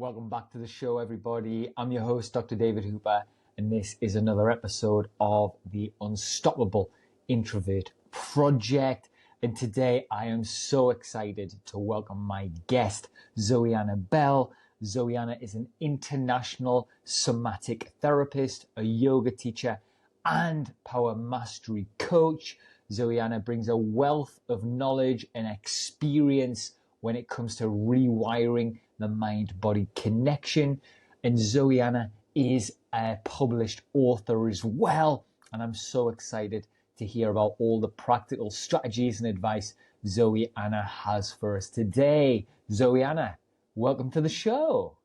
Welcome back to the show, everybody. I'm your host, Dr. David Hooper, and this is another episode of the Unstoppable Introvert Project. And today I am so excited to welcome my guest, Zoe-Anna Bell. Zoe-Anna is an international somatic therapist, a yoga teacher, and power mastery coach. Zoe-Anna brings a wealth of knowledge and experience when it comes to rewiring the mind-body connection. And Zoe-Anna is a published author as well. And I'm so excited to hear about all the practical strategies and advice Zoe-Anna has for us today. Zoe-Anna, welcome to the show.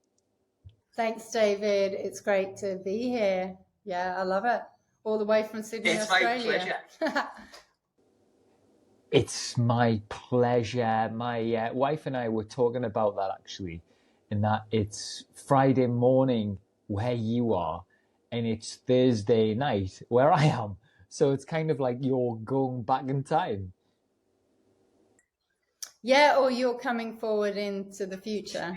Thanks, David. It's great to be here. Yeah, I love it. All the way from Sydney, Australia. It's my pleasure. It's my pleasure. My wife and I were talking about that actually, in that it's Friday morning where you are and it's Thursday night where I am. So it's kind of like you're going back in time. Yeah, or you're coming forward into the future.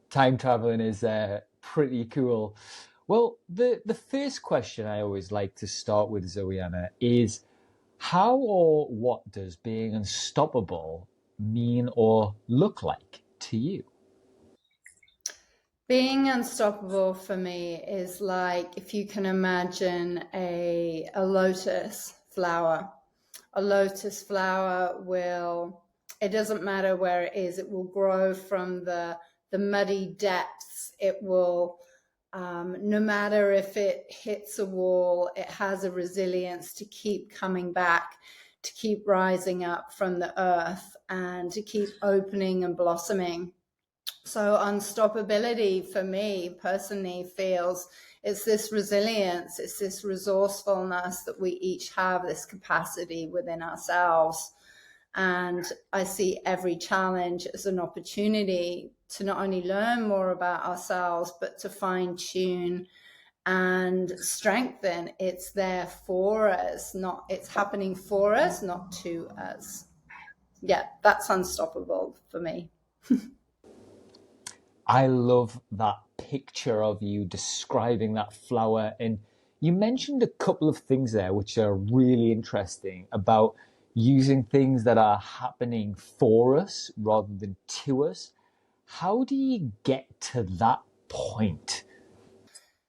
Time traveling is pretty cool. Well, the first question I always like to start with, Zoe-Anna, is how or what does being unstoppable mean or look like to you? Being unstoppable for me is like, if you can imagine a lotus flower. A lotus flower it doesn't matter where it is, it will grow from the muddy depths. It will, no matter if it hits a wall, it has a resilience to keep coming back, to keep rising up from the earth and to keep opening and blossoming. So unstoppability for me personally feels it's this resilience, it's this resourcefulness that we each have, this capacity within ourselves. And I see every challenge as an opportunity to not only learn more about ourselves, but to fine tune and strengthen. It's there for us, it's happening for us, not to us. Yeah, that's unstoppable for me. I love that picture of you describing that flower. And you mentioned a couple of things there which are really interesting about using things that are happening for us rather than to us. How do you get to that point?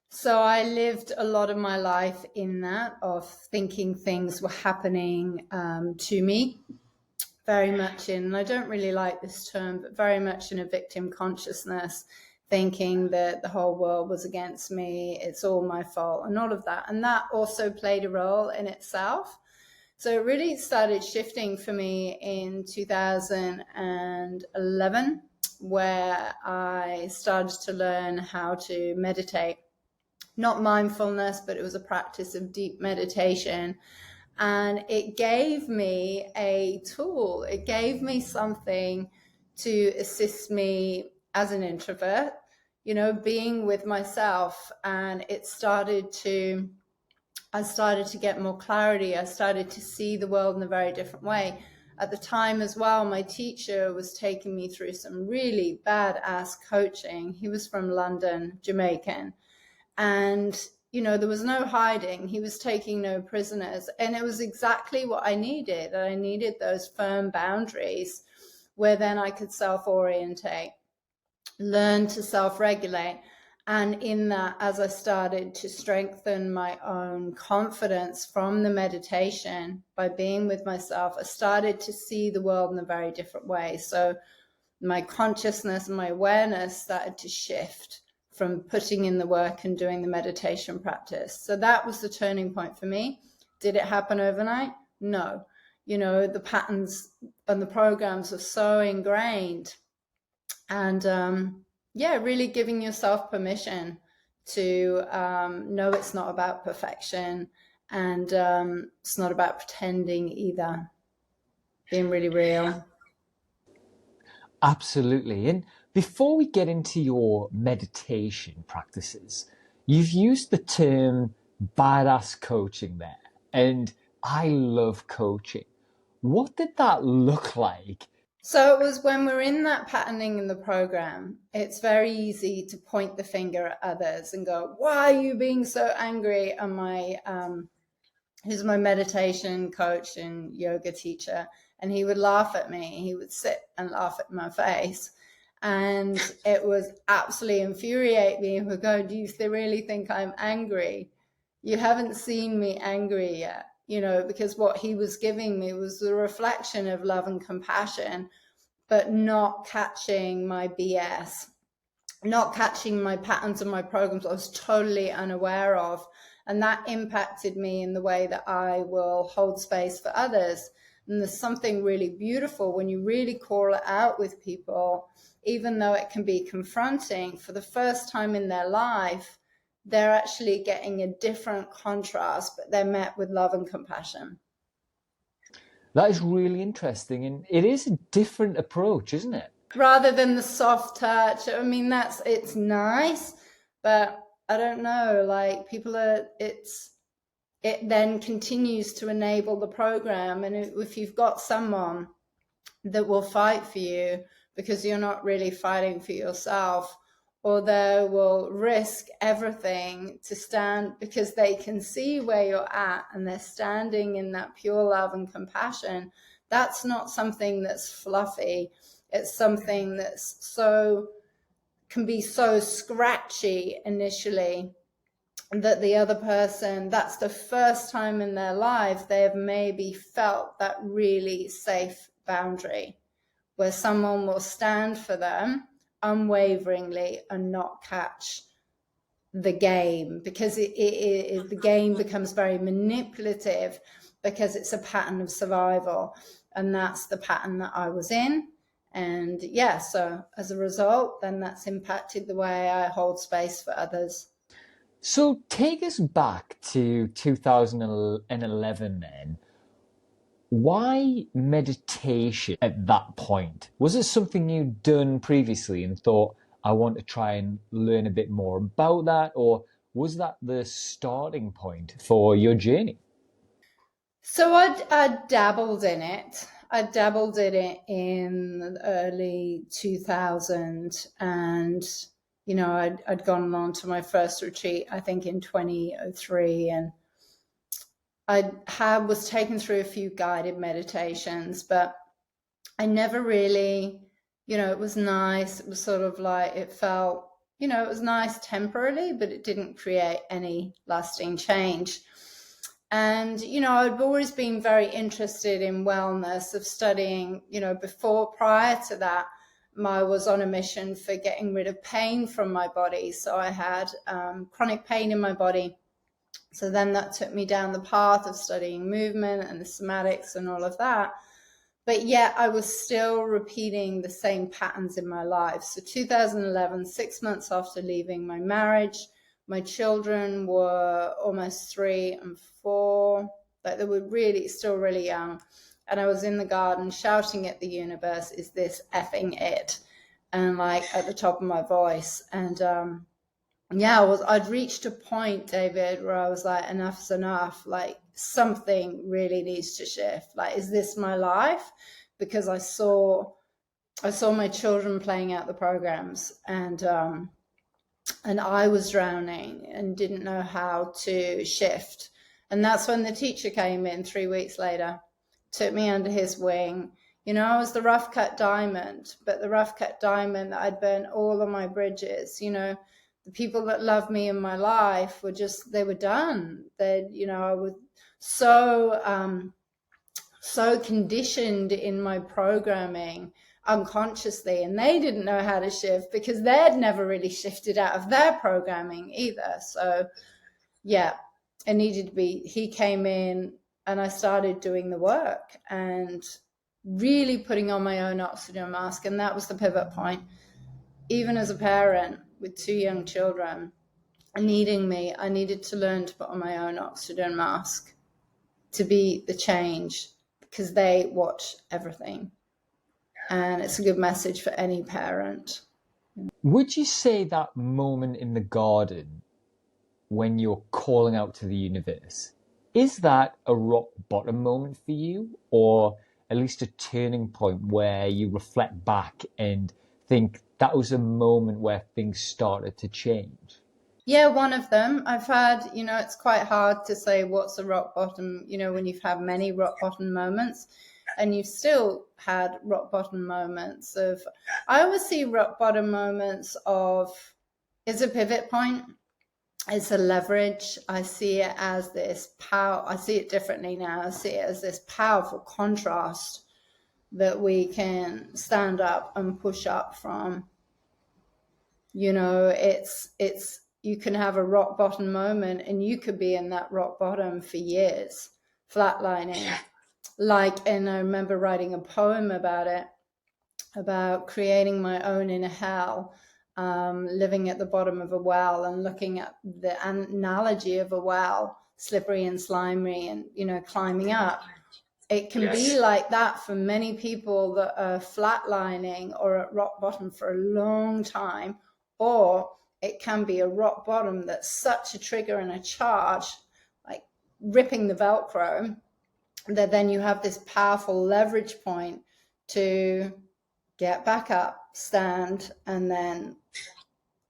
So I lived a lot of my life in that of thinking things were happening to me. Very much and I don't really like this term, but very much in a victim consciousness, thinking that the whole world was against me, it's all my fault and all of that. And that also played a role in itself. So it really started shifting for me in 2011, where I started to learn how to meditate. Not mindfulness, but it was a practice of deep meditation. And it gave me a tool. It gave me something to assist me as an introvert, being with myself. And I started to get more clarity. I started to see the world in a very different way. At the time as well, my teacher was taking me through some really badass coaching. He was from London, Jamaican. And there was no hiding. He was taking no prisoners. And it was exactly what I needed. I needed those firm boundaries where then I could self-orientate, learn to self-regulate. And in that, as I started to strengthen my own confidence from the meditation by being with myself, I started to see the world in a very different way. So my consciousness and my awareness started to shift from putting in the work and doing the meditation practice. So that was the turning point for me. Did it happen overnight? No. The patterns and the programs are so ingrained. And really giving yourself permission to know it's not about perfection, and it's not about pretending either. Being really real. Absolutely. And before we get into your meditation practices, you've used the term badass coaching there. And I love coaching. What did that look like So it was when we're in that patterning in the program, it's very easy to point the finger at others and go, why are you being so angry? And who's my meditation coach and yoga teacher, and he would laugh at me. He would sit and laugh at my face. And it was absolutely infuriate me. He would go, do you really think I'm angry? You haven't seen me angry yet. Because what he was giving me was the reflection of love and compassion, but not catching my BS, not catching my patterns and my programs I was totally unaware of. And that impacted me in the way that I will hold space for others. And there's something really beautiful when you really call it out with people, even though it can be confronting. For the first time in their life, they're actually getting a different contrast, but they're met with love and compassion. That is really interesting. And it is a different approach, isn't it? Rather than the soft touch. I mean, it's nice, but I don't know, like it then continues to enable the program. And if you've got someone that will fight for you because you're not really fighting for yourself, or they will risk everything to stand because they can see where you're at and they're standing in that pure love and compassion, that's not something that's fluffy. It's something that's can be so scratchy initially that the other person, that's the first time in their life they have maybe felt that really safe boundary where someone will stand for them unwaveringly and not catch the game, because the game becomes very manipulative because it's a pattern of survival. And that's the pattern that I was in. And yeah, so as a result, then that's impacted the way I hold space for others. So take us back to 2011 then. Why meditation at that point? Was it something you'd done previously and thought, I want to try and learn a bit more about that? Or was that the starting point for your journey? So I dabbled in it. I dabbled in it in the early 2000, and I'd gone along to my first retreat, I think in 2003, and I was taken through a few guided meditations, but I never really, it was nice. It was sort of like, it felt, it was nice temporarily, but it didn't create any lasting change. And, I'd always been very interested in wellness, of studying, prior to that, I was on a mission for getting rid of pain from my body. So I had chronic pain in my body. So then that took me down the path of studying movement and the somatics and all of that. But yet I was still repeating the same patterns in my life. So 2011, 6 months after leaving my marriage, my children were almost 3 and 4, like they were still really young. And I was in the garden shouting at the universe, is this effing it? And like at the top of my voice. And I'd reached a point, David, where I was like, enough is enough. Like something really needs to shift. Like, is this my life? Because I saw my children playing out the programs, and I was drowning and didn't know how to shift. And that's when the teacher came in 3 weeks later, took me under his wing. I was the rough cut diamond, but the rough cut diamond that I'd burnt all of my bridges. The people that loved me in my life they were done. I was so conditioned in my programming unconsciously, and they didn't know how to shift because they'd never really shifted out of their programming either. So yeah, it needed to be, he came in and I started doing the work and really putting on my own oxygen mask. And that was the pivot point. Even as a parent with 2 young children I needed to learn to put on my own oxygen mask to be the change, because they watch everything. And it's a good message for any parent. Would you say that moment in the garden when you're calling out to the universe, is that a rock bottom moment for you? Or at least a turning point where you reflect back and think that was a moment where things started to change? Yeah, one of them. I've had, it's quite hard to say what's a rock bottom, when you've had many rock bottom moments, and you've still had rock bottom moments of, I always see rock bottom moments of, it's a pivot point, it's a leverage. I see it as this power. I see it differently now. I see it as this powerful contrast that we can stand up and push up from. It's you can have a rock bottom moment and you could be in that rock bottom for years, flatlining. And I remember writing a poem about it, about creating my own inner hell, living at the bottom of a well and looking at the analogy of a well, slippery and slimy, and, climbing up. It can be like that for many people that are flatlining or at rock bottom for a long time, or it can be a rock bottom that's such a trigger and a charge, like ripping the Velcro, that then you have this powerful leverage point to get back up, stand, and then,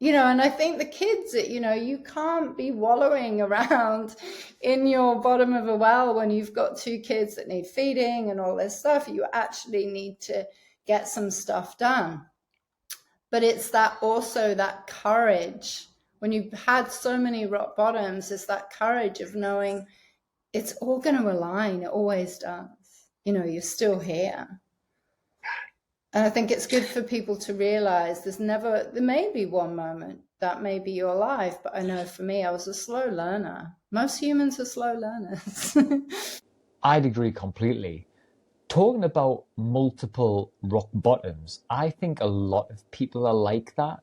and I think the kids, you can't be wallowing around in your bottom of a well when you've got 2 kids that need feeding and all this stuff. You actually need to get some stuff done. But it's also that courage. When you've had so many rock bottoms, it's that courage of knowing it's all going to align. It always does. You're still here. And I think it's good for people to realize there may be one moment that may be your life, but I know for me, I was a slow learner. Most humans are slow learners. I'd agree completely. Talking about multiple rock bottoms, I think a lot of people are like that.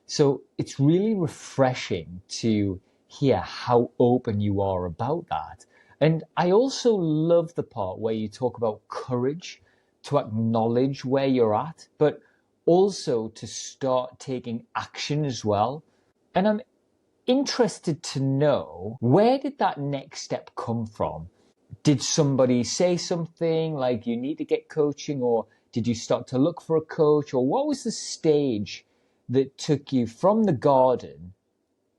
So it's really refreshing to hear how open you are about that. And I also love the part where you talk about courage to acknowledge where you're at, but also to start taking action as well. And I'm interested to know, where did that next step come from? Did somebody say something like you need to get coaching, or did you start to look for a coach, or what was the stage that took you from the garden,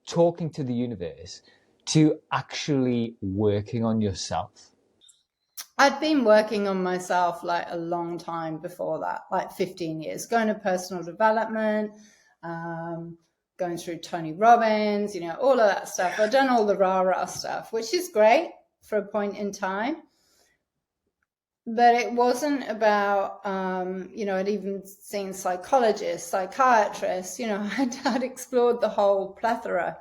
talking to the universe, to actually working on yourself? I'd been working on myself like a long time before that, like 15 years, going to personal development, going through Tony Robbins, all of that stuff. I've done all the rah-rah stuff, which is great for a point in time. But it wasn't about, I'd even seen psychologists, psychiatrists, I'd explored the whole plethora.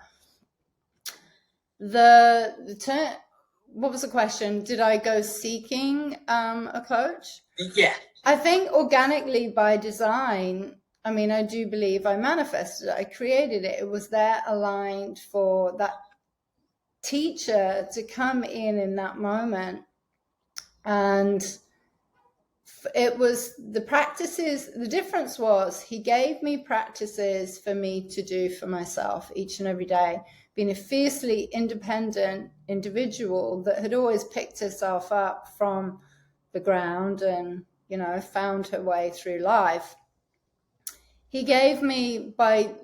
What was the question? Did I go seeking a coach? Yeah. I think organically by design. I do believe I manifested it. I created it. It was there aligned for that teacher to come in that moment. And it was the practices. The difference was he gave me practices for me to do for myself each and every day. Being a fiercely independent individual that had always picked herself up from the ground and, found her way through life. He gave me,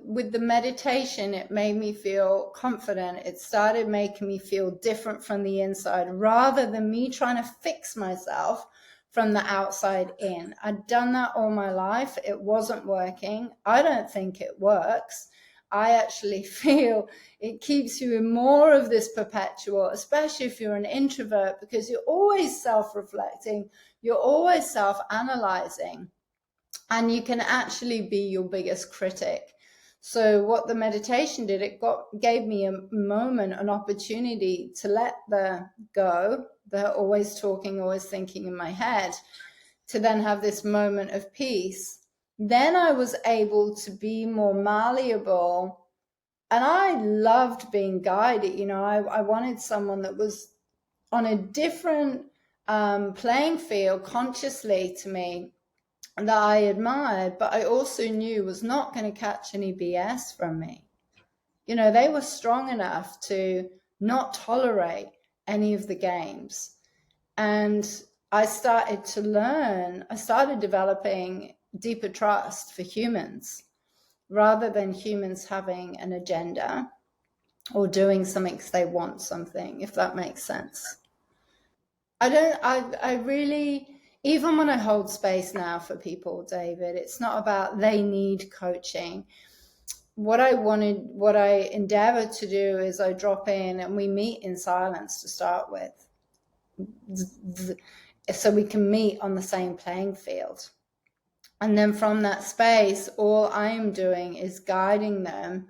with the meditation, it made me feel confident. It started making me feel different from the inside rather than me trying to fix myself from the outside in. I'd done that all my life. It wasn't working. I don't think it works. I actually feel it keeps you in more of this perpetual, especially if you're an introvert, because you're always self-reflecting, you're always self-analyzing, and you can actually be your biggest critic. So what the meditation did, it gave me a moment, an opportunity to let the go, the always talking, always thinking in my head, to then have this moment of peace. Then I was able to be more malleable, and I loved being guided. I wanted someone that was on a different playing field consciously to me, that I admired, but I also knew was not going to catch any BS from me. They were strong enough to not tolerate any of the games. And I started developing deeper trust for humans, rather than humans having an agenda or doing something because they want something, if that makes sense. I really, even when I hold space now for people, David, it's not about they need coaching. What I endeavor to do is I drop in and we meet in silence to start with, so we can meet on the same playing field. And then from that space, all I am doing is guiding them,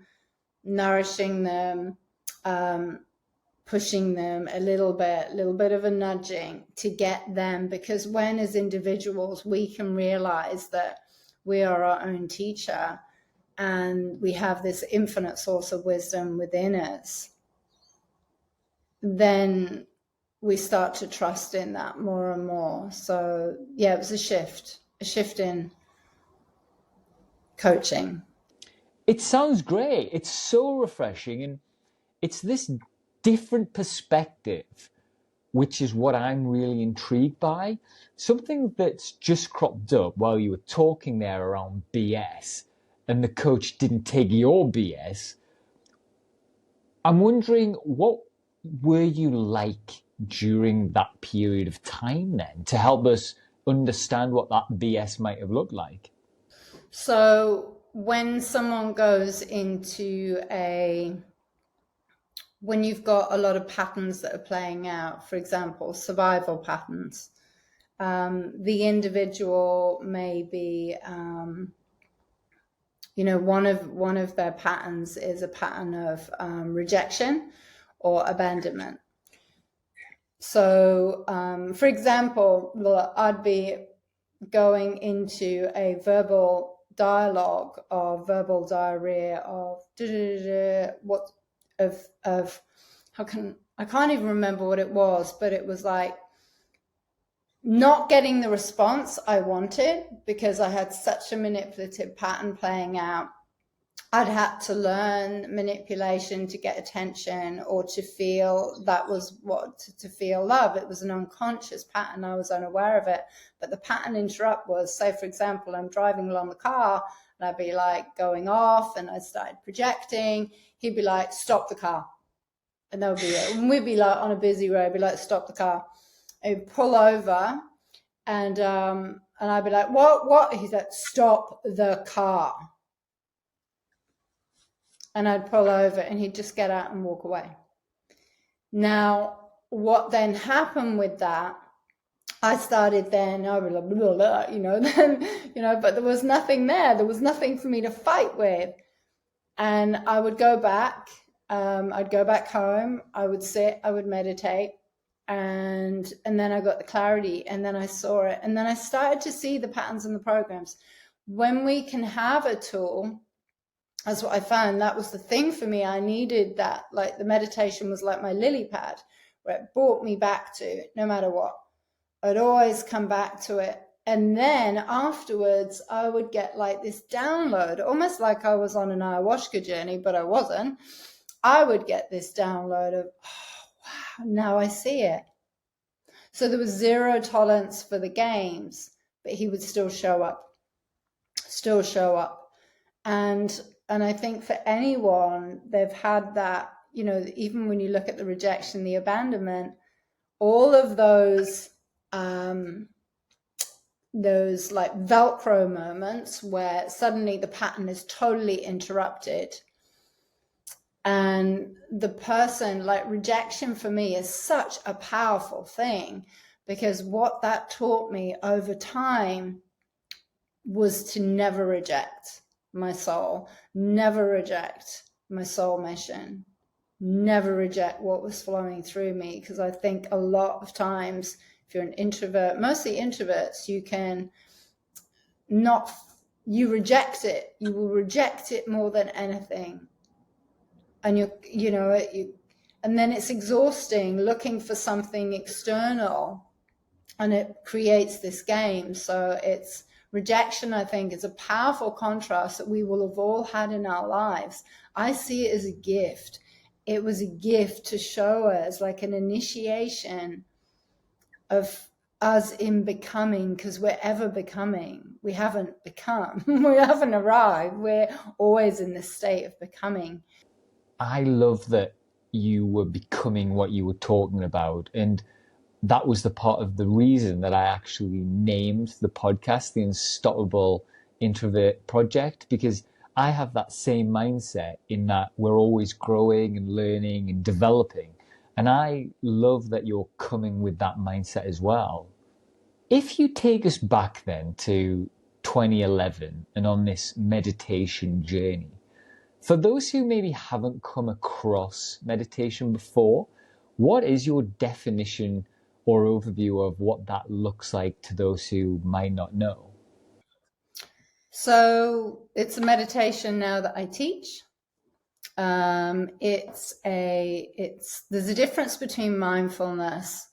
nourishing them, pushing them a little bit of a nudging to get them, because when as individuals we can realize that we are our own teacher and we have this infinite source of wisdom within us, then we start to trust in that more and more. So yeah, it was a shift in coaching. It sounds great. It's so refreshing, and it's this different perspective, which is what I'm really intrigued by. Something that's just cropped up while you were talking there around BS, and the coach didn't take your BS. I'm wondering, what were you like during that period of time then, to help us understand what that BS might have looked like? So when someone goes into when you've got a lot of patterns that are playing out, for example, survival patterns, the individual may be, one of their patterns is a pattern of rejection or abandonment. So, for example, I'd be going into a verbal dialogue or verbal diarrhea of I can't even remember what it was, but it was like not getting the response I wanted because I had such a manipulative pattern playing out. I'd had to learn manipulation to get attention or to feel to feel love. It was an unconscious pattern. I was unaware of it. But the pattern interrupt was, say, for example, I'm driving along the car and I'd be like going off and I started projecting. He'd be like, stop the car. And that would be it. And we'd be like on a busy road, be like, stop the car. And he'd pull over and I'd be like, what? He's like, stop the car. And I'd pull over and he'd just get out and walk away. Now, what then happened with that, I started then, I was like, blah, blah, but there was nothing there. There was nothing for me to fight with. And I would go back. I'd go back home. I would sit, I would meditate. And then I got the clarity and then I saw it. And then I started to see the patterns and the programs. When we can have a tool, that's what I found. That was the thing for me. I needed that. Like the meditation was like my lily pad, where it brought me back to no matter what. I'd always come back to it. And then afterwards, I would get like this download, almost like I was on an ayahuasca journey, but I wasn't. I would get this download of, oh, wow, now I see it. So there was zero tolerance for the games, but he would still show up. And I think for anyone, they've had that, even when you look at the rejection, the abandonment, all of those like Velcro moments where suddenly the pattern is totally interrupted. And the person, like rejection for me is such a powerful thing, because what that taught me over time was to never reject my soul, never reject my soul mission, never reject what was flowing through me. Because I think a lot of times, if you're an introvert, mostly introverts, you reject it. You will reject it more than anything. And and then it's exhausting looking for something external, and it creates this game. So it's rejection, I think, is a powerful contrast that we will have all had in our lives. I see it as a gift. It was a gift to show us like an initiation of us in becoming, because we're ever becoming. We haven't become. We haven't arrived. We're always in this state of becoming. I love that you were becoming what you were talking about. And that was the part of the reason that I actually named the podcast the Unstoppable Introvert Project, because I have that same mindset in that we're always growing and learning and developing. And I love that you're coming with that mindset as well. If you take us back then to 2011 and on this meditation journey, for those who maybe haven't come across meditation before, what is your definition or overview of what that looks like to those who might not know? So it's a meditation now that I teach. There's a difference between mindfulness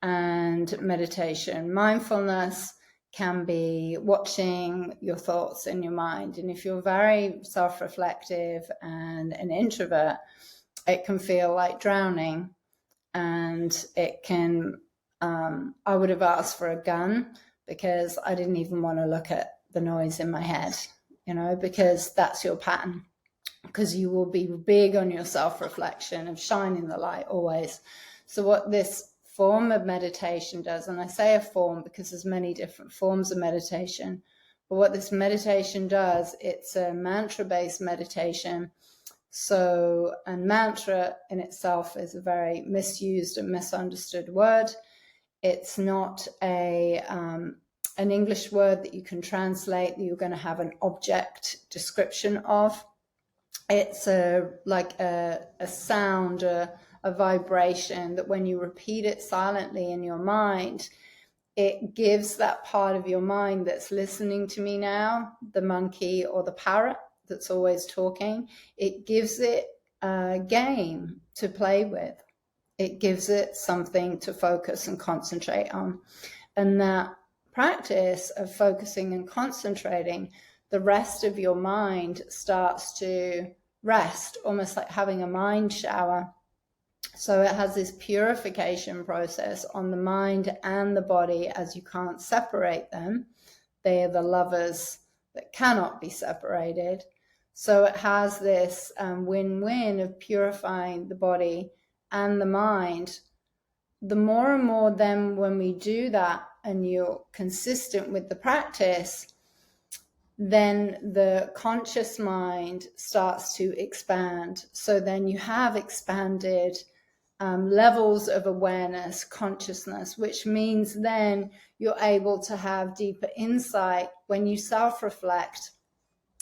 and meditation. Mindfulness can be watching your thoughts in your mind. And if you're very self-reflective and an introvert, it can feel like drowning. And it can, I would have asked for a gun because I didn't even want to look at the noise in my head, because that's your pattern. Because you will be big on your self-reflection of shining the light always. So what this form of meditation does, and I say a form because there's many different forms of meditation, but what this meditation does, it's a mantra-based meditation. So, and mantra in itself is a very misused and misunderstood word. It's not an English word that you can translate, that you're going to have an object description of. It's like a sound, a vibration that when you repeat it silently in your mind, it gives that part of your mind that's listening to me now, the monkey or the parrot that's always talking, it gives it a game to play with. It gives it something to focus and concentrate on. And that practice of focusing and concentrating, the rest of your mind starts to rest, almost like having a mind shower. So it has this purification process on the mind and the body, as you can't separate them. They are the lovers that cannot be separated. So it has this win-win of purifying the body and the mind. The more and more then when we do that and you're consistent with the practice, then the conscious mind starts to expand. So then you have expanded levels of awareness, consciousness, which means then you're able to have deeper insight when you self-reflect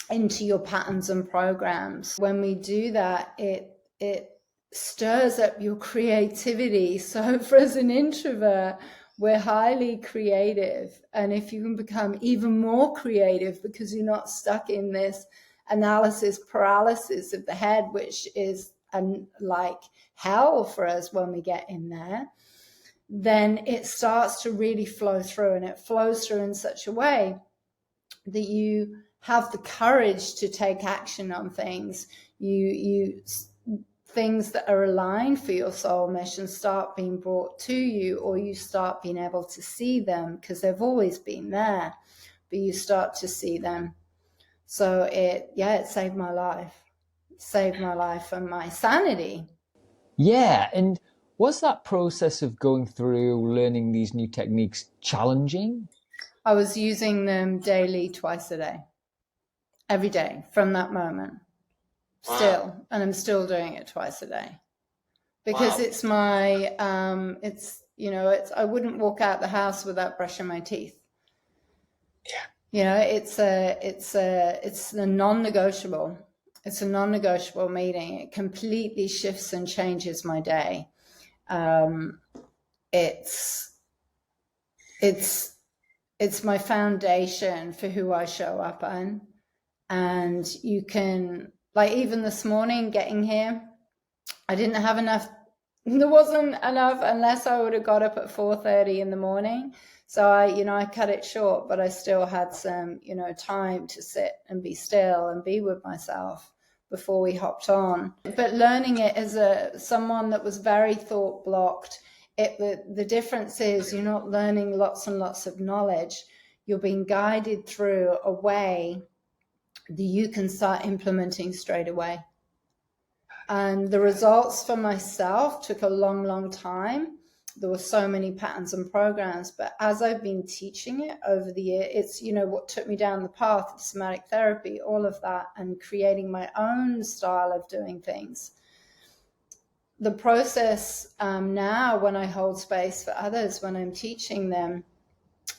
into your patterns and programs. When we do that, it stirs up your creativity. So for as an introvert, we're highly creative. And if you can become even more creative because you're not stuck in this analysis paralysis of the head, which is like hell for us when we get in there, then it starts to really flow through, and it flows through in such a way that you have the courage to take action on things. Things that are aligned for your soul mission start being brought to you, or you start being able to see them because they've always been there, but you start to see them. So it saved my life. It saved my life and my sanity. Yeah, and was that process of going through learning these new techniques challenging? I was using them daily, twice a day, every day from that moment. Still, and I'm still doing it twice a day because it's my I wouldn't walk out the house without brushing my teeth. It's a non-negotiable. It's a non-negotiable meeting. It completely shifts and changes my day. It's my foundation for who I show up on, and you can. Like even this morning getting here, I didn't have enough. There wasn't enough unless I would have got up at 4:30 in the morning. So I cut it short, but I still had some, time to sit and be still and be with myself before we hopped on. But learning it as someone that was very thought blocked, the difference is you're not learning lots and lots of knowledge. You're being guided through a way that you can start implementing straight away. And the results for myself took a long, long time. There were so many patterns and programs, but as I've been teaching it over the year, it's, what took me down the path of somatic therapy, all of that, and creating my own style of doing things. The process now, when I hold space for others, when I'm teaching them,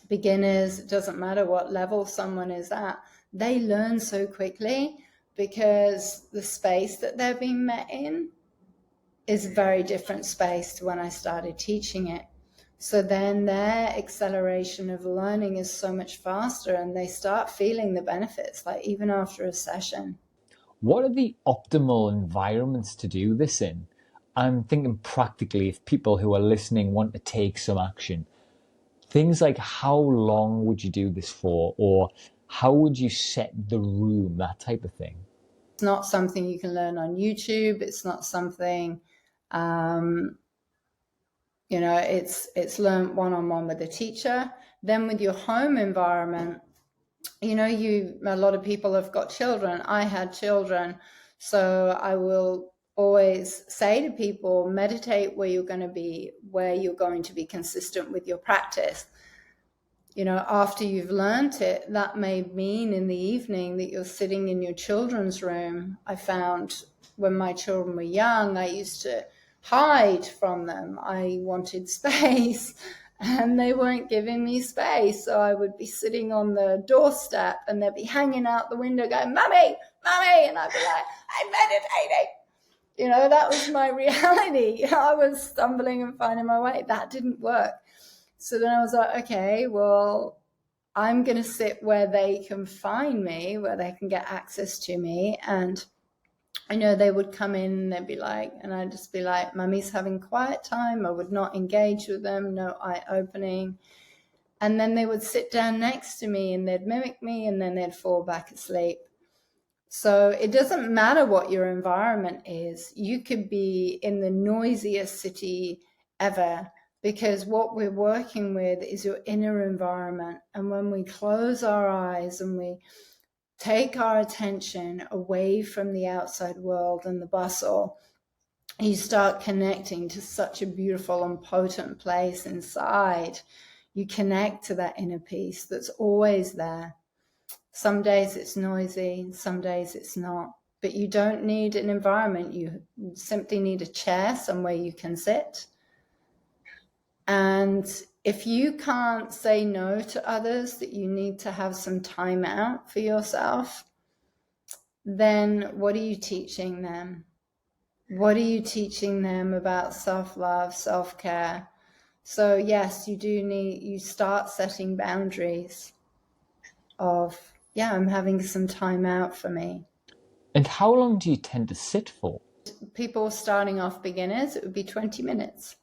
beginners, it doesn't matter what level someone is at, they learn so quickly because the space that they're being met in is a very different space to when I started teaching it. So then their acceleration of learning is so much faster, and they start feeling the benefits, like even after a session. What are the optimal environments to do this in? I'm thinking practically, if people who are listening want to take some action, things like how long would you do this for, or how would you set the room, that type of thing? It's not something you can learn on YouTube. It's not something, it's learned one-on-one with a teacher. Then with your home environment, a lot of people have got children. I had children. So I will always say to people, meditate where you're going to be consistent with your practice. After you've learned it, that may mean in the evening that you're sitting in your children's room. I found when my children were young, I used to hide from them. I wanted space and they weren't giving me space. So I would be sitting on the doorstep and they'd be hanging out the window going, "Mummy, Mummy." And I'd be like, "I'm meditating." That was my reality. I was stumbling and finding my way. That didn't work. So then I was like, okay, well, I'm going to sit where they can find me, where they can get access to me. And they would come in and they'd be like, and I'd just be like, "Mummy's having quiet time." I would not engage with them, no eye opening. And then they would sit down next to me and they'd mimic me and then they'd fall back asleep. So it doesn't matter what your environment is. You could be in the noisiest city ever, because what we're working with is your inner environment. And when we close our eyes and we take our attention away from the outside world and the bustle, you start connecting to such a beautiful and potent place inside. You connect to that inner peace that's always there. Some days it's noisy, some days it's not. But you don't need an environment. You simply need a chair somewhere you can sit. And if you can't say no to others, that you need to have some time out for yourself, then what are you teaching them? What are you teaching them about self-love, self-care? So yes, you start setting boundaries of, I'm having some time out for me. And how long do you tend to sit for? People starting off beginners, it would be 20 minutes.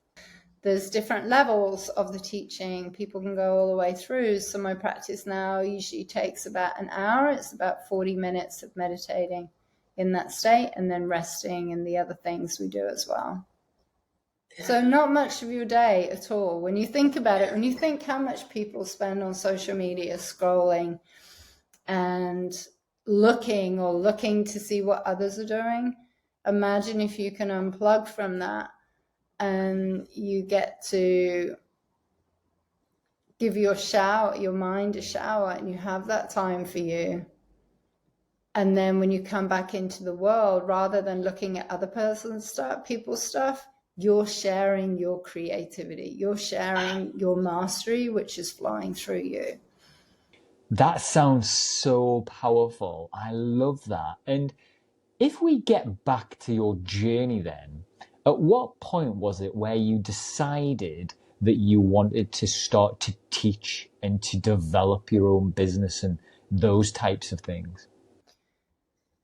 There's different levels of the teaching. People can go all the way through. So my practice now usually takes about an hour. It's about 40 minutes of meditating in that state and then resting and the other things we do as well. So not much of your day at all. When you think about it, when you think how much people spend on social media scrolling and looking to see what others are doing, imagine if you can unplug from that and you get to give your mind a shower, and you have that time for you. And then when you come back into the world, rather than looking at other people's stuff, you're sharing your creativity. You're sharing your mastery, which is flowing through you. That sounds so powerful. I love that. And if we get back to your journey then, at what point was it where you decided that you wanted to start to teach and to develop your own business and those types of things?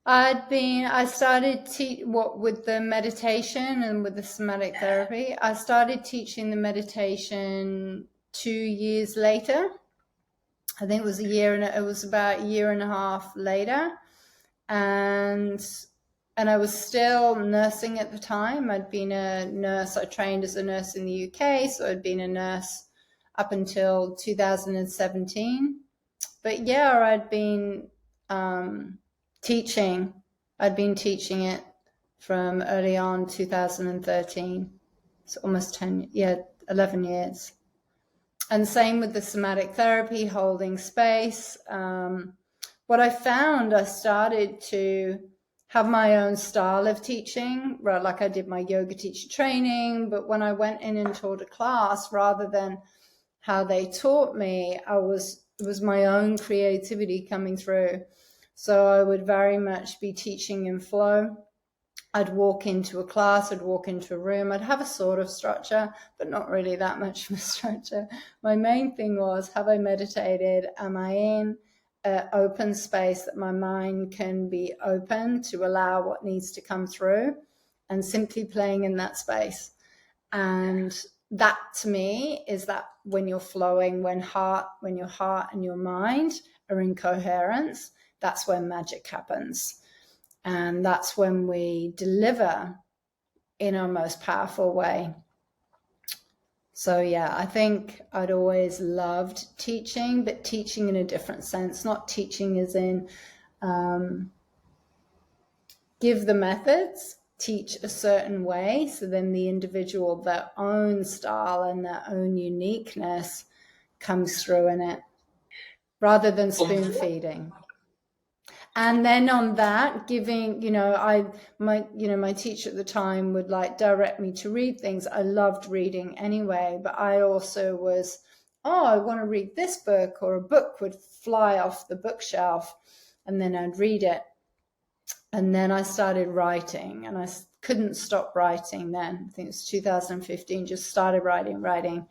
I started with the meditation and with the somatic therapy. I started teaching the meditation 2 years later. I think it was about a year and a half later. And and I was still nursing at the time. I'd been a nurse. I trained as a nurse in the UK, so I'd been a nurse up until 2017. But yeah, I'd been teaching. I'd been teaching it from early on 2013. It's almost 11 years. And same with the somatic therapy, holding space. What I found, I started to have my own style of teaching, right? Like I did my yoga teacher training, but when I went in and taught a class, rather than how they taught me, it was my own creativity coming through. So I would very much be teaching in flow. I'd walk into a class, I'd walk into a room, I'd have a sort of structure, but not really that much of a structure. My main thing was, have I meditated? Am I in an open space that my mind can be open to allow what needs to come through, and simply playing in that space? And that to me is that when you're flowing, when your heart and your mind are in coherence, that's when magic happens. And that's when we deliver in our most powerful way. So yeah, I think I'd always loved teaching, but teaching in a different sense, not teaching as in give the methods, teach a certain way, so then the individual, their own style and their own uniqueness comes through in it, rather than spoon feeding. And then on that, giving, my teacher at the time would like direct me to read things. I loved reading anyway, but I also was, I want to read this book, or a book would fly off the bookshelf and then I'd read it. And then I started writing, and I couldn't stop writing then. I think it was 2015, just started writing.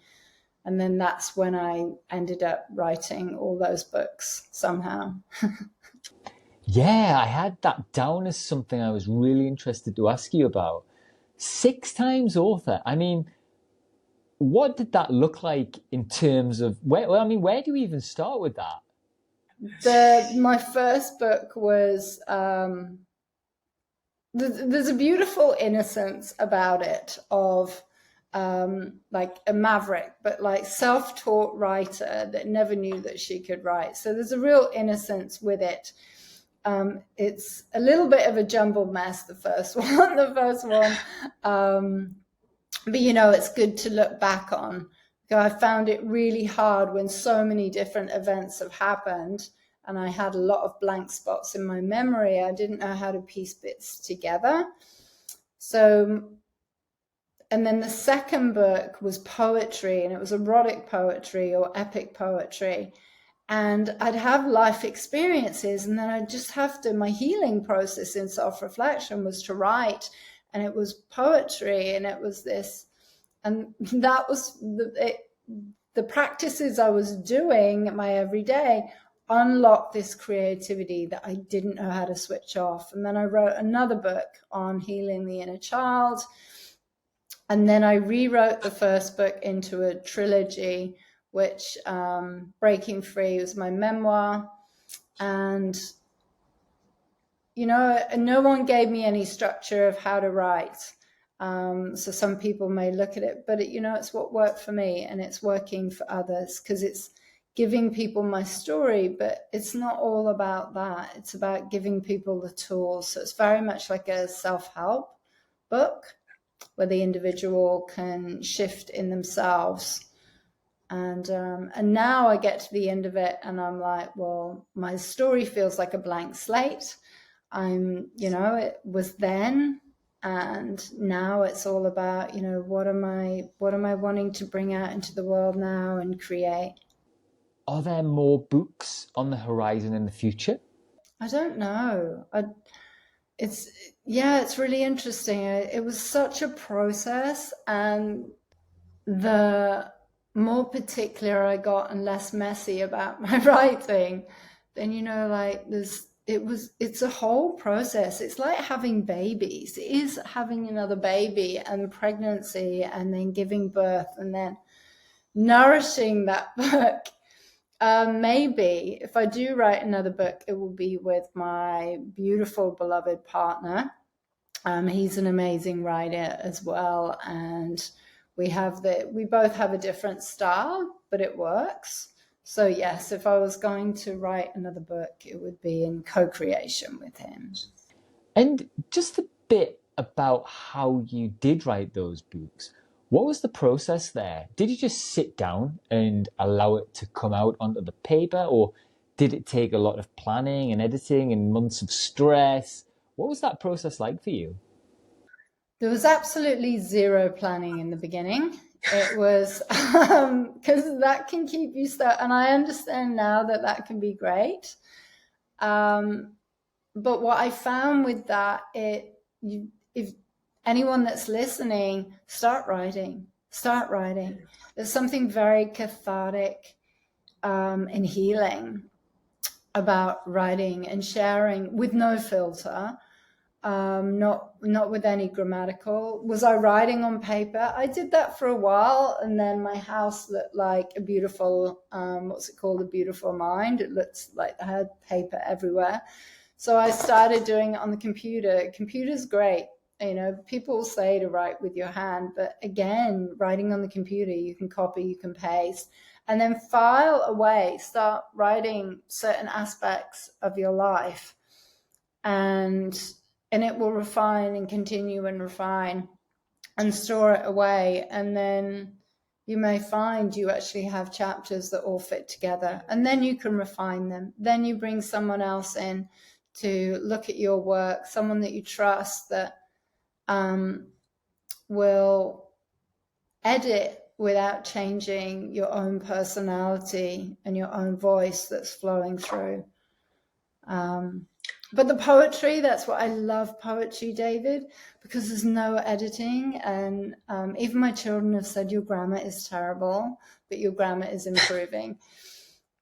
And then that's when I ended up writing all those books somehow. Yeah, I had that down as something I was really interested to ask you about. 6 times author. I mean, what did that look like in terms of where do you even start with that? My first book was there's a beautiful innocence about it of like a maverick, but like self-taught writer that never knew that she could write. So there's a real innocence with it. It's a little bit of a jumbled mess, the first one. But it's good to look back on. I found it really hard when so many different events have happened and I had a lot of blank spots in my memory. I didn't know how to piece bits together. So, and then the second book was poetry, and it was erotic poetry or epic poetry. And I'd have life experiences, and then I'd just have to, my healing process in self-reflection was to write, and it was poetry, and it was this, and that was the practices I was doing in my everyday unlocked this creativity that I didn't know how to switch off. And then I wrote another book on healing the inner child. And then I rewrote the first book into a trilogy, which Breaking Free was my memoir. And, no one gave me any structure of how to write. So some people may look at it, but it's what worked for me, and it's working for others, because it's giving people my story, but it's not all about that. It's about giving people the tools. So it's very much like a self-help book where the individual can shift in themselves. And now I get to the end of it and I'm like, well, my story feels like a blank slate. It was then, and now it's all about, what am I wanting to bring out into the world now and create. Are there more books on the horizon in the future? I don't know. It's really interesting. It was such a process, and the more particular I got and less messy about my writing, then it's a whole process. It's like having babies. It is having another baby, and pregnancy, and then giving birth, and then nourishing that book. Maybe if I do write another book, it will be with my beautiful beloved partner, He's an amazing writer as well, and we both have a different style, but it works. So yes, if I was going to write another book, it would be in co-creation with him. And just a bit about how you did write those books. What was the process there? Did you just sit down and allow it to come out onto the paper, or did it take a lot of planning and editing and months of stress? What was that process like for you? There was absolutely zero planning in the beginning. It was because that can keep you stuck, and I understand now that that can be great. But what I found with that, if anyone that's listening, start writing. There's something very cathartic and healing about writing and sharing with no filter. Not with any grammatical. Was I writing on paper? I did that for a while, and then my house looked like a beautiful, what's it called? A beautiful mind. It looks like I had paper everywhere. So I started doing it on the computer. Computer's great. You know, people say to write with your hand, but again, writing on the computer, you can copy, you can paste, and then file away, start writing certain aspects of your life, and it will refine and continue and refine and store it away. And then you may find you actually have chapters that all fit together, and then you can refine them. Then you bring someone else in to look at your work, someone that you trust that will edit without changing your own personality and your own voice that's flowing through. But the poetry, that's what I love poetry, David, because there's no editing. And even my children have said your grammar is terrible, but your grammar is improving.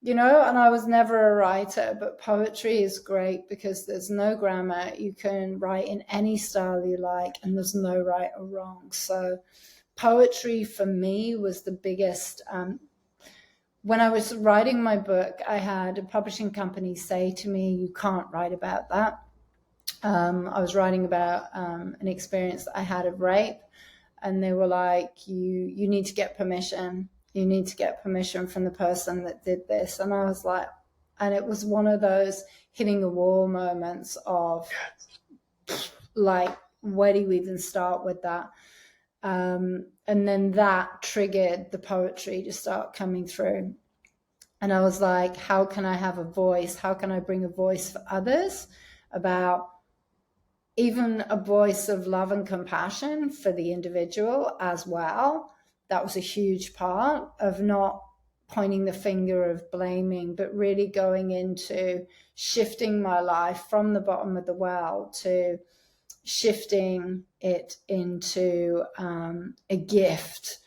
You know, and I was never a writer, but poetry is great because there's no grammar. You can write in any style you like, and there's no right or wrong. So poetry for me was the biggest. When I was writing my book, I had a publishing company say to me, you can't write about that. I was writing about an experience that I had of rape, and they were like, you need to get permission. You need to get permission from the person that did this. And I was like, and it was one of those hitting the wall moments of like, where do you even start with that? And then that triggered the poetry to start coming through. And I was like, how can I have a voice? How can I bring a voice for others about even a voice of love and compassion for the individual as well? That was a huge part of not pointing the finger of blaming, but really going into shifting my life from the bottom of the well to shifting it into a gift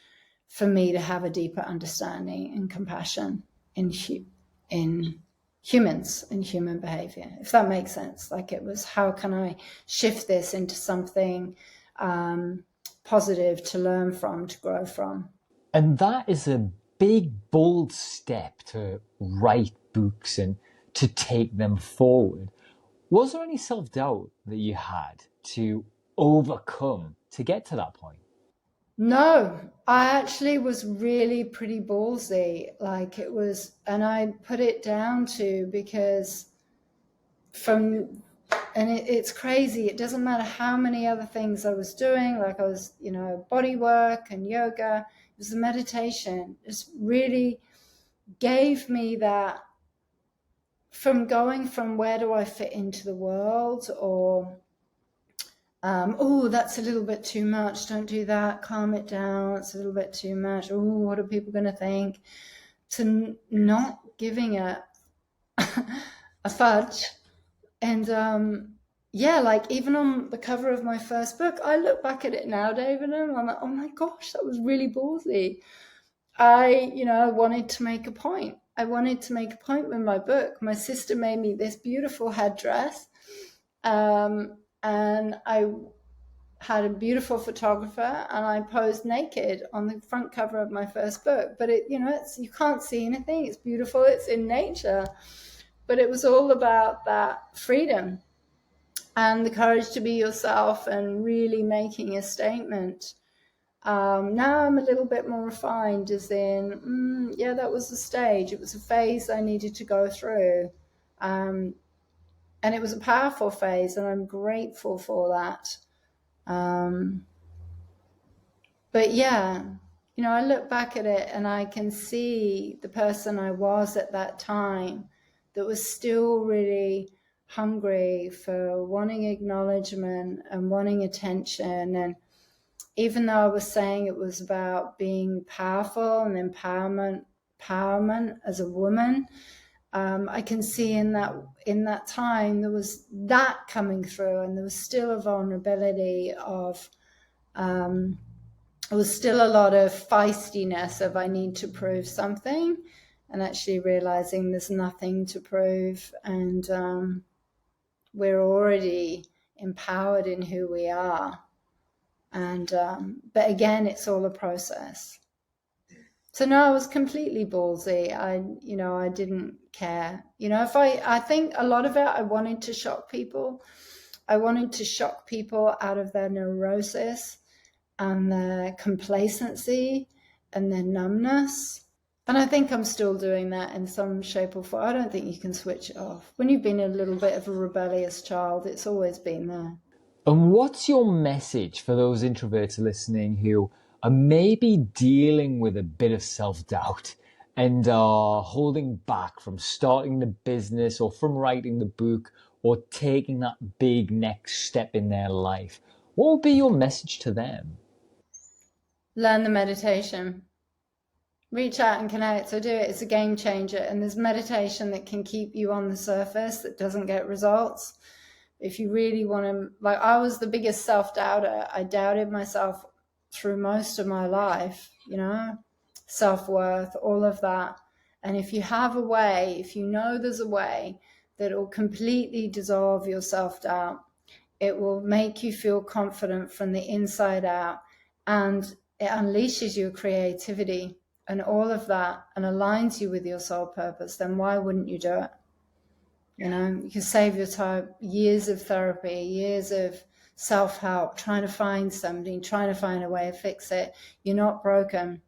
for me to have a deeper understanding and compassion in humans and human behavior, if that makes sense. Like, it was, how can I shift this into something positive to learn from, to grow from? And that is a big, bold step to write books and to take them forward. Was there any self-doubt that you had to overcome to get to that point? No, I actually was really pretty ballsy. Like, it was, and I put it down to because it's crazy. It doesn't matter how many other things I was doing. Like, I was, body work and yoga. It was the meditation. It really gave me that, from going from where do I fit into the world, or oh, that's a little bit too much, don't do that, calm it down, it's a little bit too much, oh, what are people going to think, to not giving a fudge. And like, even on the cover of my first book, I look back at it now, David, and I'm like, oh my gosh, that was really ballsy. I wanted to make a point. I wanted to make a point with my book. My sister made me this beautiful headdress, and I had a beautiful photographer, and I posed naked on the front cover of my first book. But it's, you can't see anything. It's beautiful. It's in nature. But it was all about that freedom. and the courage to be yourself and really making a statement. Now I'm a little bit more refined, as in, yeah, that was a stage. It was a phase I needed to go through. And it was a powerful phase, and I'm grateful for that. But yeah, I look back at it and I can see the person I was at that time that was still really hungry for wanting acknowledgement and wanting attention. And even though I was saying it was about being powerful and empowerment as a woman, I can see in that time there was that coming through, and there was still a vulnerability of, there was still a lot of feistiness of I need to prove something, and actually realizing there's nothing to prove, and we're already empowered in who we are. And but again, it's all a process. So no, I was completely ballsy. I didn't care. If I think a lot of it, I wanted to shock people. I wanted to shock people out of their neurosis and their complacency and their numbness. And I think I'm still doing that in some shape or form. I don't think you can switch it off. When you've been a little bit of a rebellious child, it's always been there. And what's your message for those introverts listening who are maybe dealing with a bit of self-doubt and are holding back from starting the business or from writing the book or taking that big next step in their life? What would be your message to them? Learn the meditation. Reach out and connect. So do it. It's a game changer. And there's meditation that can keep you on the surface that doesn't get results. If you really want to, like, I was the biggest self-doubter. I doubted myself through most of my life, self-worth, all of that. And if you have a way, if you know there's a way that will completely dissolve your self-doubt, it will make you feel confident from the inside out, and it unleashes your creativity and all of that and aligns you with your soul purpose, then why wouldn't you do it? You can save your time, years of therapy, years of self-help, trying to find something, trying to find a way to fix it. You're not broken.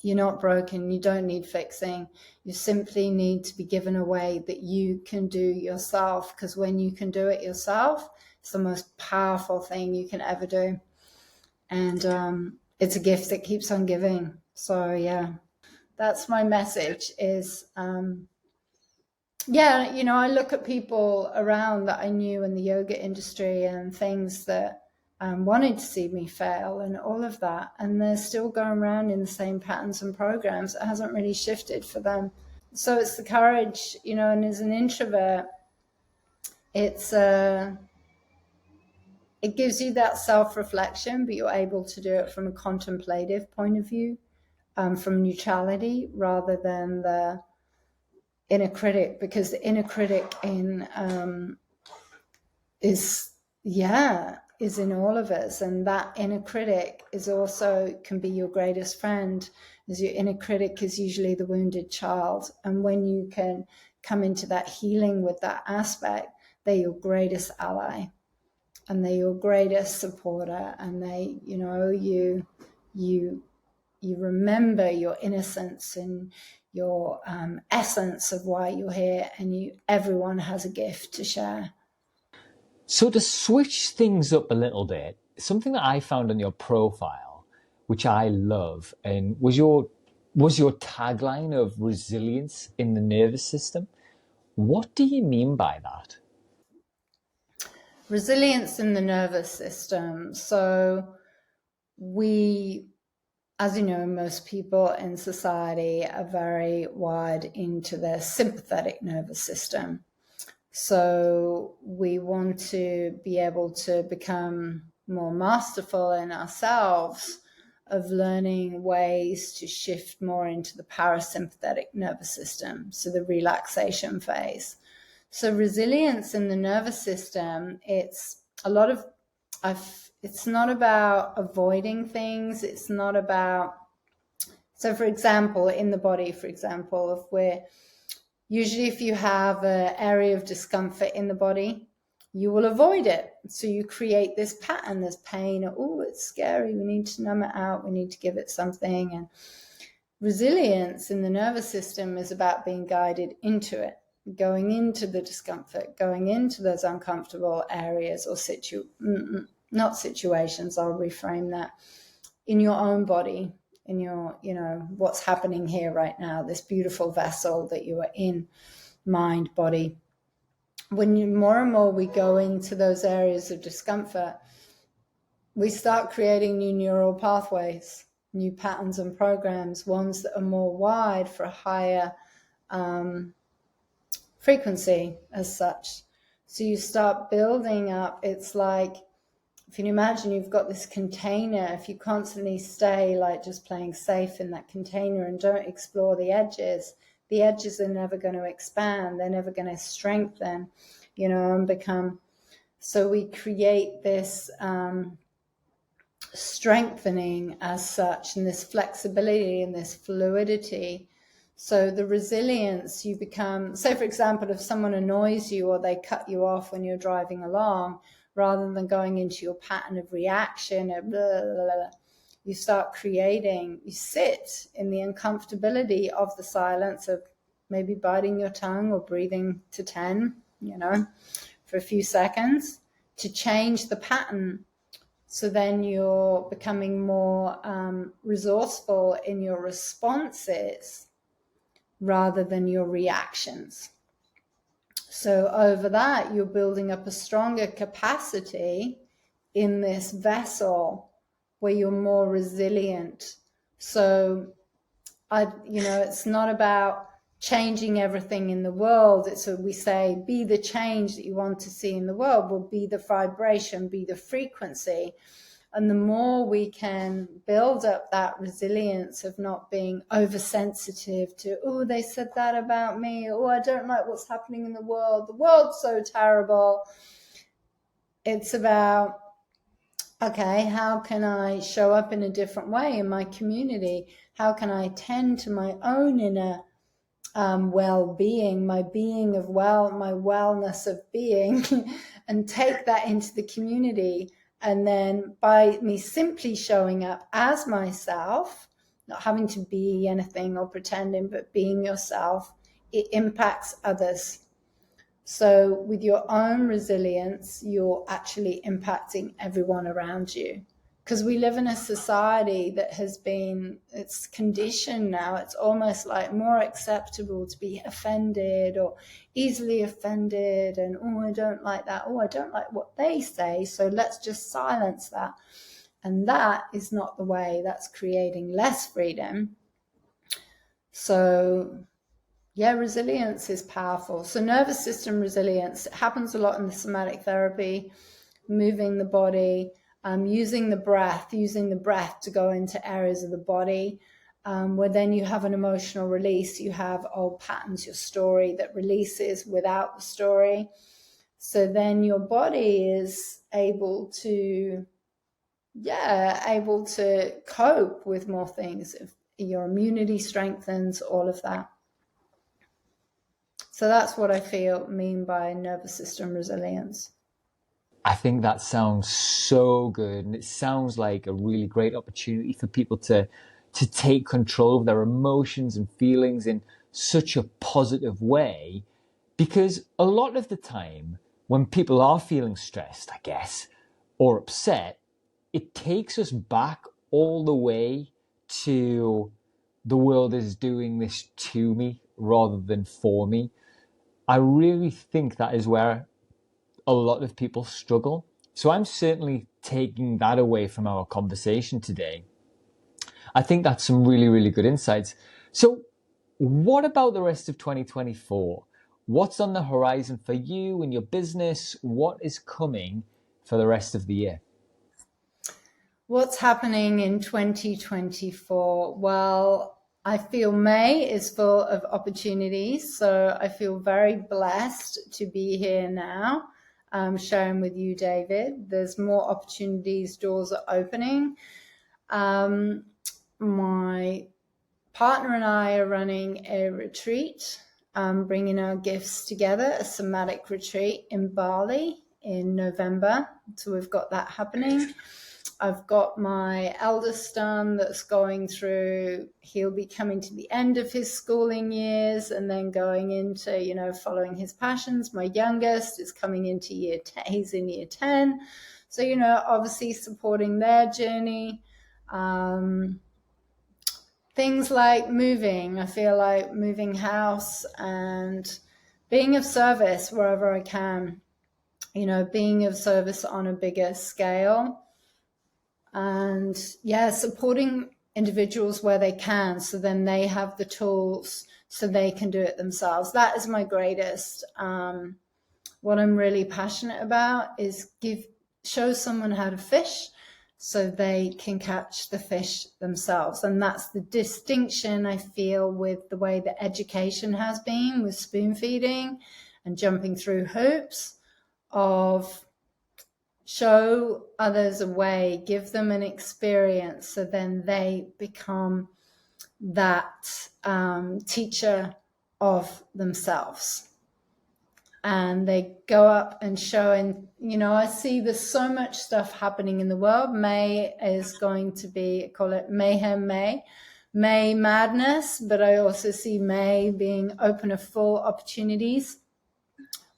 You're not broken. You don't need fixing. You simply need to be given a way that you can do yourself, because when you can do it yourself, it's the most powerful thing you can ever do. And it's a gift that keeps on giving. So yeah, that's my message is, I look at people around that I knew in the yoga industry and things that wanted to see me fail and all of that, and they're still going around in the same patterns and programs. It hasn't really shifted for them. So it's the courage, and as an introvert, it gives you that self-reflection, but you're able to do it from a contemplative point of view, from neutrality rather than the inner critic, because the inner critic is in all of us, and that inner critic is also can be your greatest friend, as your inner critic is usually the wounded child. And when you can come into that healing with that aspect, they're your greatest ally and they're your greatest supporter, and they you remember your innocence and your essence of why you're here, and everyone has a gift to share. So to switch things up a little bit, something that I found on your profile, which I love, and was your tagline of resilience in the nervous system. What do you mean by that? Resilience in the nervous system. So we, as you know, most people in society are very wired into their sympathetic nervous system. So we want to be able to become more masterful in ourselves of learning ways to shift more into the parasympathetic nervous system, so the relaxation phase. So resilience in the nervous system, it's not about avoiding things. It's not about, so for example, in the body, if you have an area of discomfort in the body, you will avoid it. So you create this pattern, this pain. Oh, it's scary. We need to numb it out. We need to give it something. And resilience in the nervous system is about being guided into it, going into the discomfort, going into those uncomfortable areas or not situations, I'll reframe that, in your own body, in your, what's happening here right now, this beautiful vessel that you are in, mind, body. When more and more we go into those areas of discomfort, we start creating new neural pathways, new patterns and programs, ones that are more wide for a higher frequency as such. So you start building up. It's like, if you can imagine, you've got this container. If you constantly stay like just playing safe in that container and don't explore the edges are never going to expand. They're never going to strengthen, and become. So we create this strengthening as such, and this flexibility and this fluidity. So the resilience, you become, say for example, if someone annoys you or they cut you off when you're driving along, rather than going into your pattern of reaction, you start creating, you sit in the uncomfortability of the silence of maybe biting your tongue or breathing to 10, for a few seconds to change the pattern. So then you're becoming more resourceful in your responses rather than your reactions. So over that, you're building up a stronger capacity in this vessel where you're more resilient. So, it's not about changing everything in the world. It's what we say, be the change that you want to see in the world. Will be the vibration, be the frequency. And the more we can build up that resilience of not being oversensitive to, oh, they said that about me. Oh, I don't like what's happening in the world. The world's so terrible. It's about, okay, how can I show up in a different way in my community? How can I tend to my own inner well-being, my being of my wellness of being, and take that into the community? And then by me simply showing up as myself, not having to be anything or pretending, but being yourself, it impacts others. So with your own resilience, you're actually impacting everyone around you. Because we live in a society that has been, it's conditioned now. It's almost like more acceptable to be offended or easily offended. And, oh, I don't like that. Oh, I don't like what they say. So let's just silence that. And that is not the way. That's creating less freedom. So, yeah, resilience is powerful. So nervous system resilience, it happens a lot in the somatic therapy, moving the body, using the breath to go into areas of the body where then you have an emotional release. You have old patterns, your story that releases without the story. So then your body is able to cope with more things. Your immunity strengthens, all of that. So that's what I mean by nervous system resilience. I think that sounds so good, and it sounds like a really great opportunity for people to take control of their emotions and feelings in such a positive way, because a lot of the time when people are feeling stressed, I guess, or upset, it takes us back all the way to the world is doing this to me rather than for me. I really think that is where a lot of people struggle. So I'm certainly taking that away from our conversation today. I think that's some really, really good insights. So what about the rest of 2024? What's on the horizon for you and your business? What is coming for the rest of the year? What's happening in 2024? Well, I feel May is full of opportunities. So I feel very blessed to be here now. Sharing with you, David. There's more opportunities, doors are opening. My partner and I are running a retreat, bringing our gifts together, a somatic retreat in Bali in November. So we've got that happening. I've got my eldest son that's going through, he'll be coming to the end of his schooling years and then going into, you know, following his passions. My youngest is coming into year 10, he's in year 10. So, you know, obviously supporting their journey. Things like moving, I feel like moving house and being of service wherever I can, you know, being of service on a bigger scale. And yeah, supporting individuals where they can, so then they have the tools so they can do it themselves. That is my greatest. What I'm really passionate about is show someone how to fish so they can catch the fish themselves. And that's the distinction I feel with the way that education has been with spoon feeding and jumping through hoops, of show others a way, give them an experience, so then they become that teacher of themselves. And they go up and show, and, you know, I see there's so much stuff happening in the world. May is going to be, I call it Mayhem May madness, but I also see May being open to full opportunities.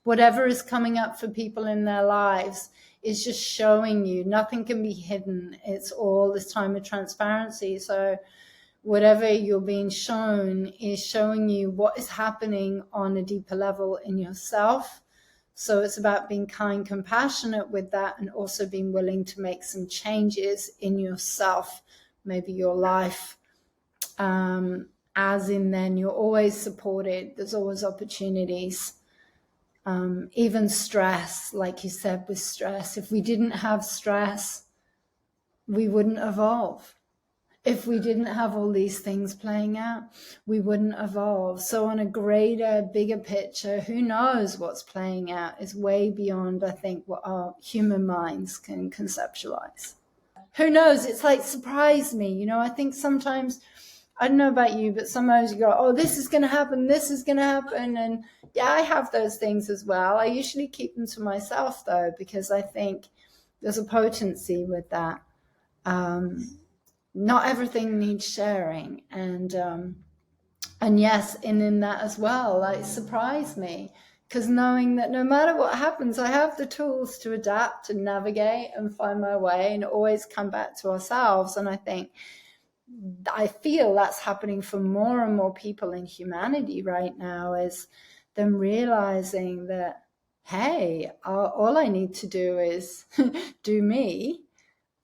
Whatever is coming up for people in their lives is just showing you nothing can be hidden. It's all this time of transparency. So whatever you're being shown is showing you what is happening on a deeper level in yourself. So it's about being kind, compassionate with that, and also being willing to make some changes in yourself, maybe your life. As in, then you're always supported. There's always opportunities. Even stress, like you said, with stress. If we didn't have stress, we wouldn't evolve. If we didn't have all these things playing out, we wouldn't evolve. So on a greater, bigger picture, who knows what's playing out is way beyond, I think, what our human minds can conceptualize. Who knows? It's like, surprise me. You know, I think sometimes, I don't know about you, but sometimes you go, oh, this is going to happen, this is going to happen. And yeah, I have those things as well. I usually keep them to myself, though, because I think there's a potency with that. Not everything needs sharing. And yes, in that as well, like, surprise me. Because knowing that no matter what happens, I have the tools to adapt and navigate and find my way and always come back to ourselves. And I feel that's happening for more and more people in humanity right now, is them realizing that, hey, all I need to do is do me.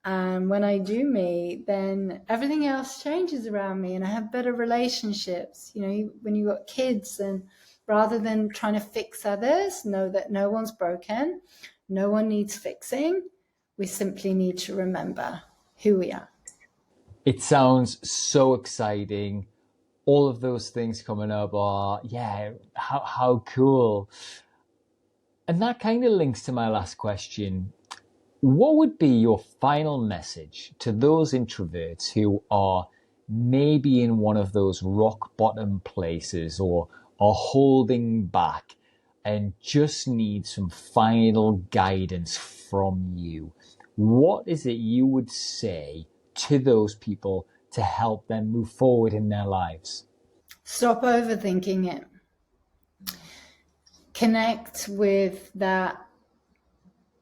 And when I do me, then everything else changes around me and I have better relationships. You know, when you've got kids, and rather than trying to fix others, know that no one's broken, no one needs fixing. We simply need to remember who we are. It sounds so exciting. All of those things coming up are, yeah, how cool. And that kind of links to my last question. What would be your final message to those introverts who are maybe in one of those rock bottom places, or are holding back and just need some final guidance from you? What is it you would say to those people to help them move forward in their lives? Stop overthinking it. Connect with that,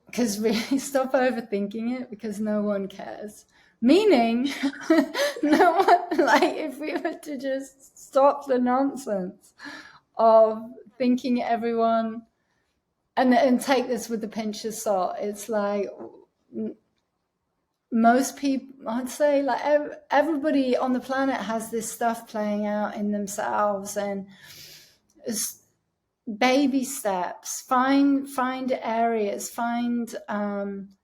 because really, stop overthinking it, because no one cares. Meaning, no one, like, if we were to just stop the nonsense of thinking everyone, and take this with a pinch of salt, it's like, most people, I'd say, like, everybody on the planet has this stuff playing out in themselves, and it's baby steps. Find areas, find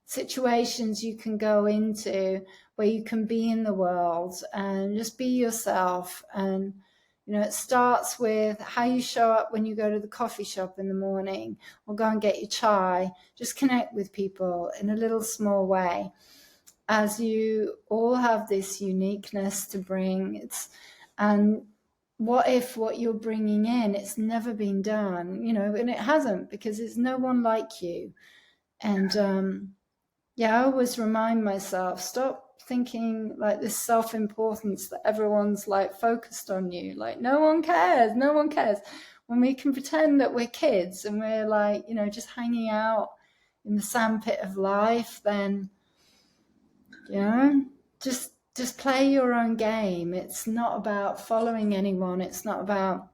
situations you can go into where you can be in the world and just be yourself. And, you know, it starts with how you show up when you go to the coffee shop in the morning or go and get your chai. Just connect with people in a little small way, as you all have this uniqueness to bring. And what if what you're bringing in, it's never been done, you know, and it hasn't, because it's no one like you. And I always remind myself, stop thinking like this self-importance that everyone's like focused on you. Like no one cares. When we can pretend that we're kids and we're like, just hanging out in the sandpit of life, then, just play your own game. It's not about following anyone. It's not about,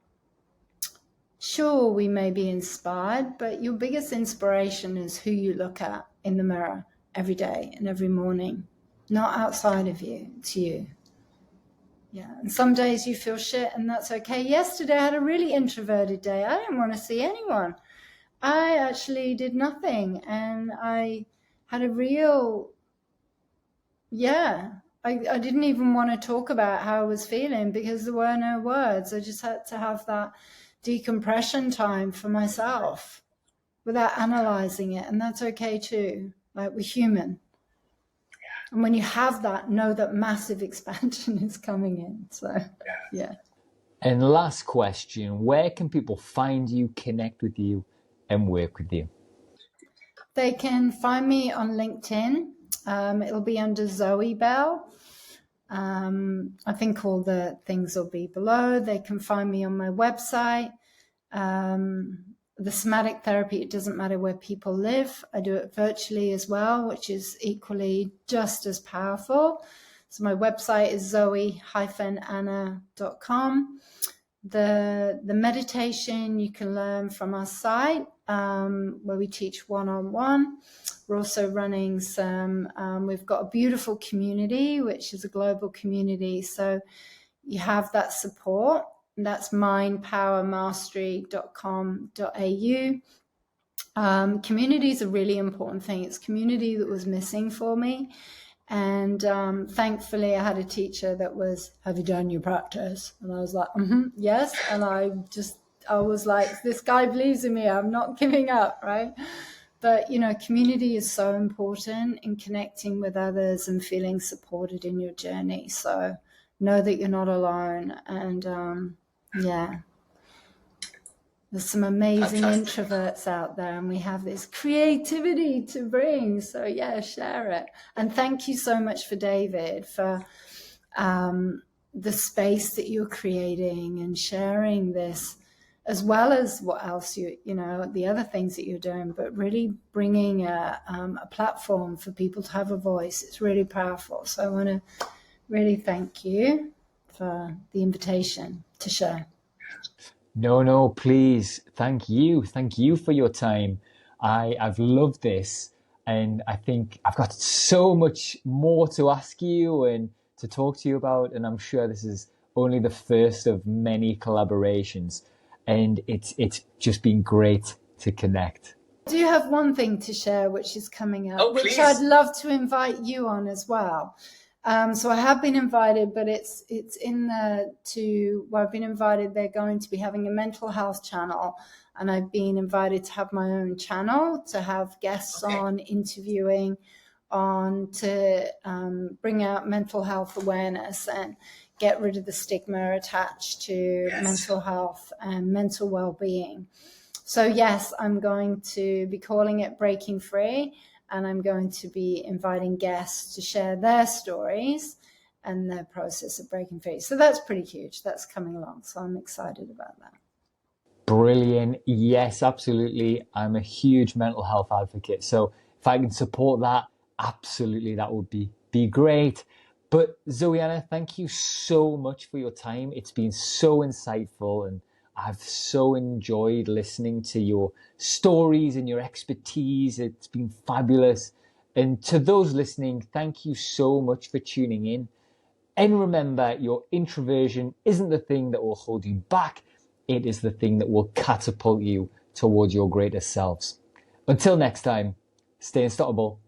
sure, we may be inspired, but your biggest inspiration is who you look at in the mirror every day and every morning, not outside of you. It's you. Yeah. And some days you feel shit, and that's okay. Yesterday I had a really introverted day. I didn't want to see anyone. I actually did nothing, and I had a real, I didn't even want to talk about how I was feeling because there were no words. I just had to have that decompression time for myself without analyzing it, and that's okay too. Like, we're human. And when you have that, know that massive expansion is coming in. So, yeah. And last question, where can people find you, connect with you, and work with you? They can find me on LinkedIn. It'll be under Zoe Bell. I think all the things will be below. They can find me on my website. The somatic therapy, it doesn't matter where people live. I do it virtually as well, which is equally just as powerful. So my website is zoe-anna.com. The meditation you can learn from our site, where we teach one-on-one. We're also running some, we've got a beautiful community, which is a global community. So you have that support. And that's mindpowermastery.com.au. Community is a really important thing. It's community that was missing for me. And thankfully, I had a teacher that was, have you done your practice? And I was like, yes. And I was like, this guy believes in me. I'm not giving up, right? But, community is so important in connecting with others and feeling supported in your journey. So know that you're not alone. And there's some amazing introverts out there, and we have this creativity to bring. So share it. And thank you so much for David for the space that you're creating and sharing this, as well as what else the other things that you're doing, but really bringing a platform for people to have a voice. It's really powerful. So I want to really thank you for the invitation to share. No, please. Thank you. Thank you for your time. I've loved this, and I think I've got so much more to ask you and to talk to you about, and I'm sure this is only the first of many collaborations, and it's just been great to connect. I do have one thing to share which is coming up, which I'd love to invite you on as well. So I have been invited, but it's in I've been invited. They're going to be having a mental health channel, and I've been invited to have my own channel, to have guests on, interviewing on, to bring out mental health awareness and get rid of the stigma attached to mental health and mental well-being. So yes, I'm going to be calling it Breaking Free. And I'm going to be inviting guests to share their stories and their process of breaking free. So that's pretty huge. That's coming along. So I'm excited about that. Brilliant. Yes, absolutely. I'm a huge mental health advocate. So if I can support that, absolutely, that would be great. But Zoe-Anna, thank you so much for your time. It's been so insightful, and I've so enjoyed listening to your stories and your expertise. It's been fabulous. And to those listening, thank you so much for tuning in. And remember, your introversion isn't the thing that will hold you back. It is the thing that will catapult you towards your greater selves. Until next time, stay unstoppable.